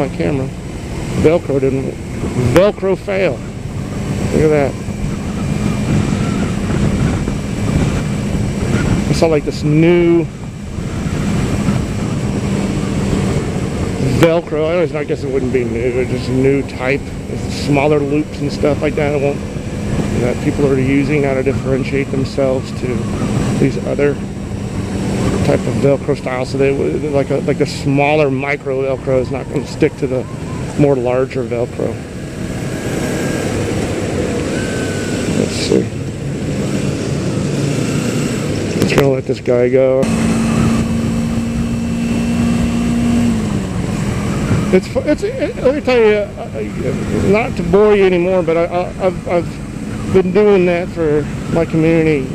my camera. Velcro didn't. Velcro fail. Look at that. I saw like this new Velcro. I guess it wouldn't be new. It's just a new type. Smaller loops and stuff like that. That people are using now to differentiate themselves to these other type of Velcro style. So they like a smaller micro Velcro is not going to stick to the more larger Velcro. Let's see. I'm just gonna let this guy go. Let me tell you, not to bore you anymore, but I've been doing that for my community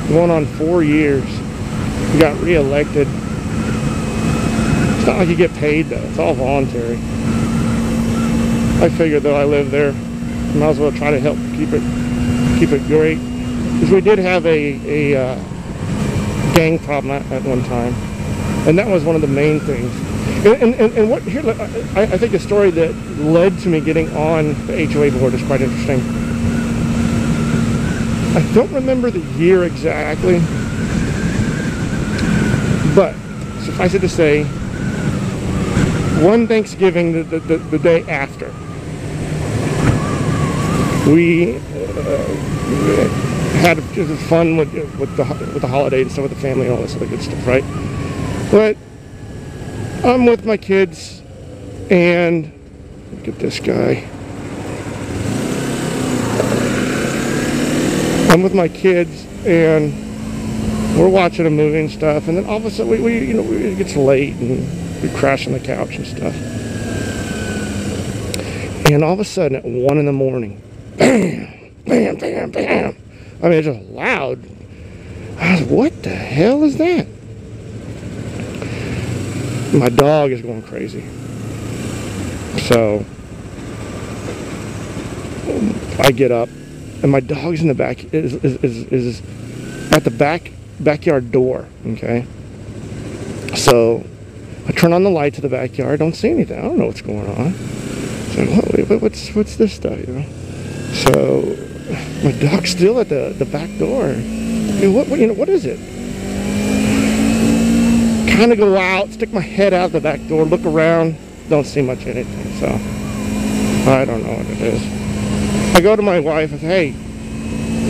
going on 4 years. I got re-elected. It's not like you get paid though, it's all voluntary. I figured though I live there, might as well try to help keep it great. Because we did have a gang problem at one time, and that was one of the main things. And what here, I think the story that led to me getting on the HOA board is quite interesting. I don't remember the year exactly, but suffice it to say, one Thanksgiving, the day after, we had fun with the holiday and stuff with the family and all this other good stuff, right? But I'm with my kids, and look at this guy. I'm with my kids, and we're watching a movie and stuff, and then all of a sudden it gets late, and we crash on the couch and stuff. And all of a sudden, at 1 in the morning, bam, bam, bam, bam. I mean, it's just loud. I was, what the hell is that? My dog is going crazy. So I get up, and my dog's in the back is at the backyard door. Okay. So I turn on the light to the backyard. Don't see anything. I don't know what's going on. So what's this stuff? You know. So my dog's still at the back door. What is it? Kind of go out, stick my head out the back door, look around, don't see much anything. So I don't know what it is. I go to my wife and say, hey,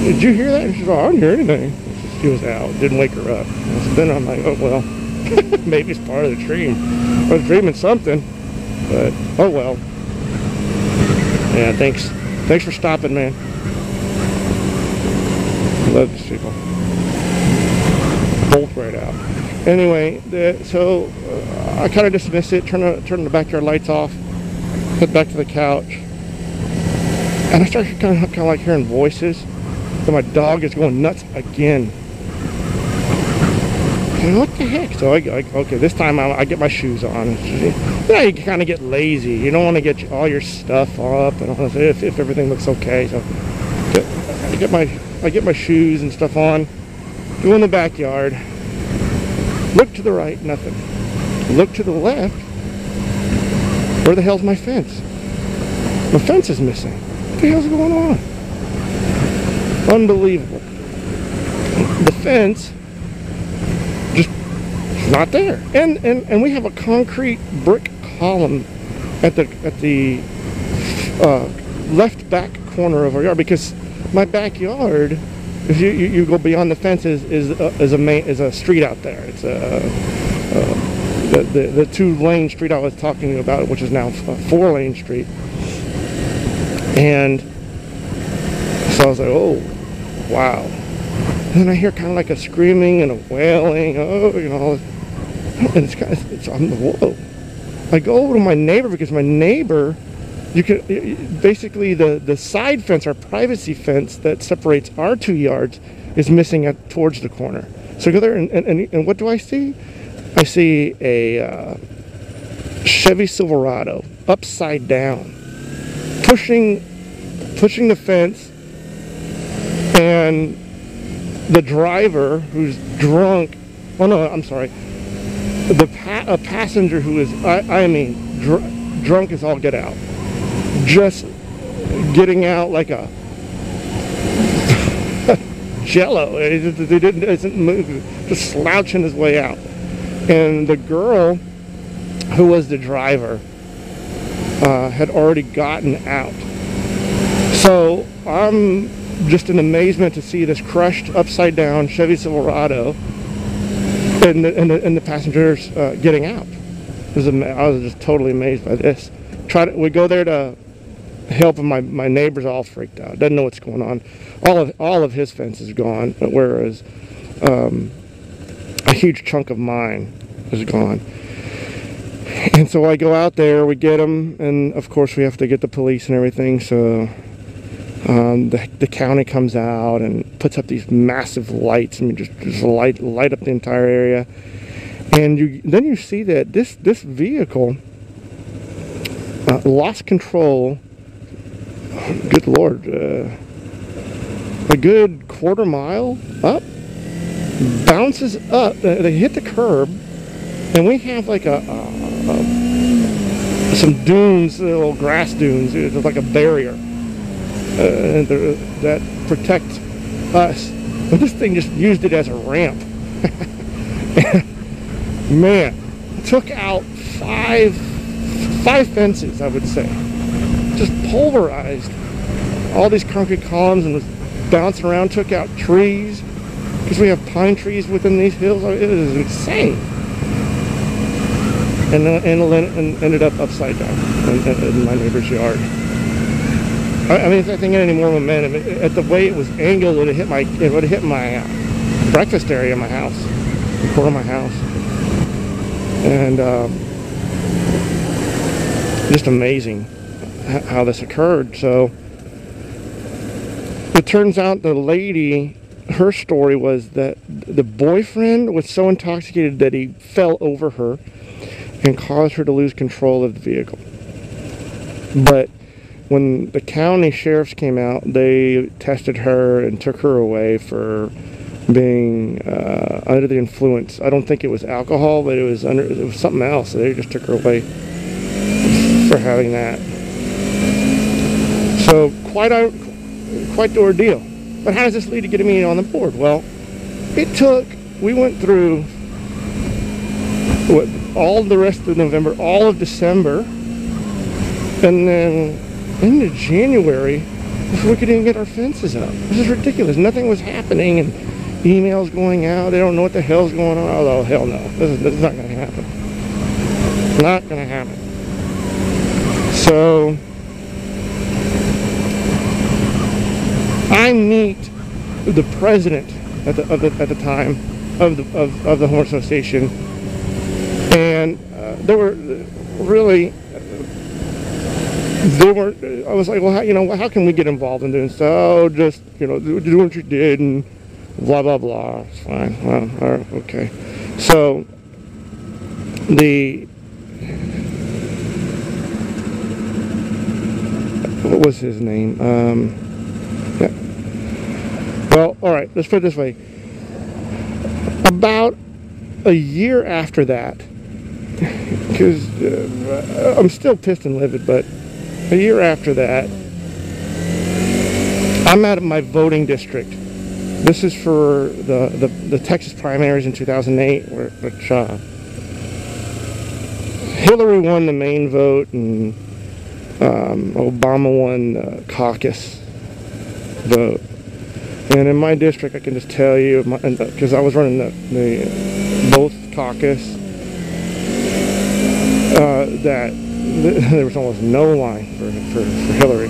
did you hear that? And she said, oh, I didn't hear anything. She was out, didn't wake her up. So then I'm like, oh well, maybe it's part of the dream. I was dreaming something, but oh well. Yeah, thanks for stopping, man. Love these people. Bolt right out. Anyway, so I kind of dismiss it, turn the backyard lights off, head back to the couch, and I start kind of like hearing voices. So my dog is going nuts again. And what the heck? So okay, this time I get my shoes on. Yeah, you kind of get lazy. You don't want to get all your stuff up and all this, if everything looks okay. So I get my shoes and stuff on. Go in the backyard. Look to the right, nothing. Look to the left. Where the hell's my fence? My fence is missing. What the hell's going on? Unbelievable. The fence just not there. And we have a concrete brick column at the left back corner of our yard, because my backyard, if you go beyond the fence, is a street out there. It's the 2-lane street I was talking about, which is now a 4-lane street. And so I was like, oh, wow. And then I hear kind of like a screaming and a wailing, and it's on the whoa. I go over to my neighbor, because my neighbor, basically the side fence, our privacy fence that separates our 2 yards, is missing towards the corner. So I go there, and what do I see? I see a Chevy Silverado upside down, pushing the fence, and the driver, who's drunk. Oh no, I'm sorry. A passenger who is, drunk as all get out, just getting out like a jello. He doesn't move, just slouching his way out. And the girl who was the driver had already gotten out. So I'm just in amazement to see this crushed, upside down Chevy Silverado and the passengers getting out. I was just totally amazed by this. We go there to help, and my neighbor's all freaked out. Doesn't know what's going on. All of his fence is gone, whereas a huge chunk of mine is gone. And so I go out there, we get them, and of course we have to get the police and everything. So the county comes out and puts up these massive lights. I mean, just light up the entire area. And then you see that this vehicle lost control. Good Lord, a good quarter mile up, bounces up. They hit the curb, and we have like some dunes, little grass dunes. It's like a barrier that protect us. But this thing just used it as a ramp. Man, took out five fences, I would say. Just pulverized all these concrete columns and was bouncing around, took out trees, because we have pine trees within these hills. It is insane. And ended up upside down in my neighbor's yard. I mean, if I think any more momentum, at the way it was angled, it would have hit my breakfast area of my house, the corner of my house. And just amazing how this occurred. So it turns out the lady, her story was that the boyfriend was so intoxicated that he fell over her and caused her to lose control of the vehicle. But when the county sheriffs came out, they tested her and took her away for being under the influence. I don't think it was alcohol, but it was something else. They just took her away for having that. So quite the ordeal. But how does this lead to getting me on the board? Well, we went through all the rest of November, all of December, and then into January before we could even get our fences up. This is ridiculous. Nothing was happening, and emails going out. They don't know what the hell's going on. Oh, hell no. This is not going to happen. Not going to happen. So I meet the president at the time of the Homeowners Association, and I was like, well, how can we get involved in doing stuff? Oh, just, do what you did and blah, blah, blah. It's fine. Well, all right, okay. So, what was his name? Yeah. Well, all right, let's put it this way. About a year after that, because I'm still pissed and livid, but a year after that, I'm at my voting district. This is for the Texas primaries in 2008, which Hillary won the main vote and Obama won the caucus vote. And in my district, I can just tell you, because I was running the both caucus, that there was almost no line for Hillary.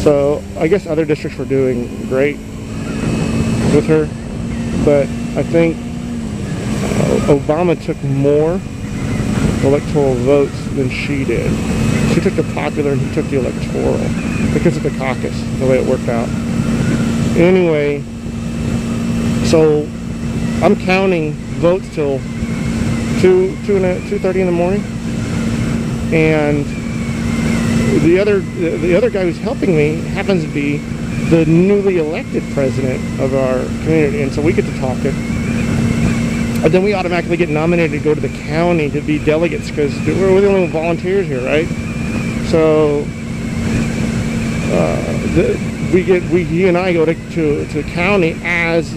So I guess other districts were doing great with her, but I think Obama took more electoral votes than she did. She took the popular and he took the electoral because of the caucus, the way it worked out. Anyway, so I'm counting votes till 2:30 in the morning, and the other guy who's helping me happens to be the newly elected president of our community, and so we get to talking. But then we automatically get nominated to go to the county to be delegates because we're the only volunteers here, right? So he and I go to county as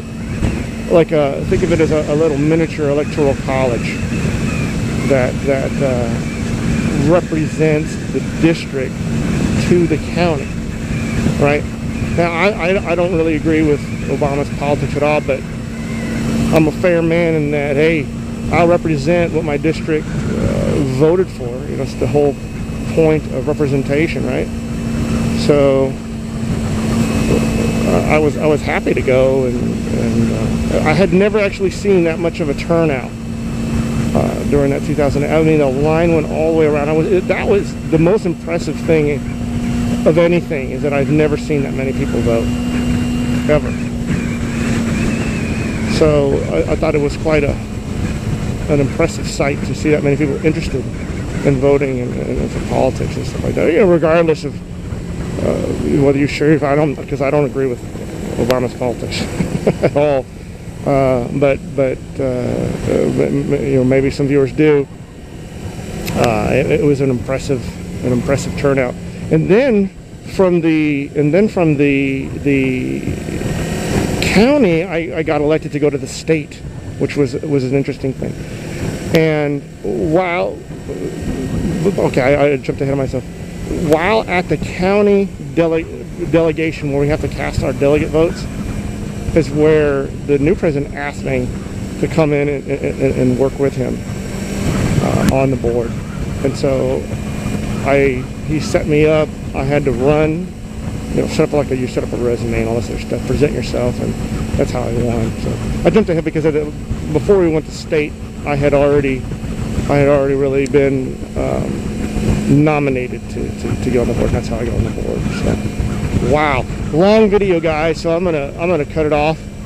like think of it as a little miniature electoral college that represents the district to the county, right? Now I don't really agree with Obama's politics at all, but I'm a fair man in that, hey, I'll represent what my district voted for. You know, it's the whole point of representation, right? So I was happy to go, and I had never actually seen that much of a turnout during that 2000. I mean, the line went all the way around. That was the most impressive thing of anything, is that I've never seen that many people vote ever. So I thought it was quite an impressive sight to see that many people interested in voting and for politics and stuff like that. You know, regardless of whether you share, because I don't agree with Obama's politics at all. But you know, maybe some viewers do. It was an impressive turnout. And then from the county, I got elected to go to the state, which was an interesting thing. And while, okay, I jumped ahead of myself. While at the county delegation, where we have to cast our delegate votes, is where the new president asked me to come in and work with him on the board. And so he set me up. I had to run, you know, set up you set up a resume and all this other stuff, present yourself, and that's how I won. So I jumped ahead because before we went to state, I had already really been nominated to get on the board. And that's how I got on the board. So, wow, long video, guys. So I'm gonna cut it off.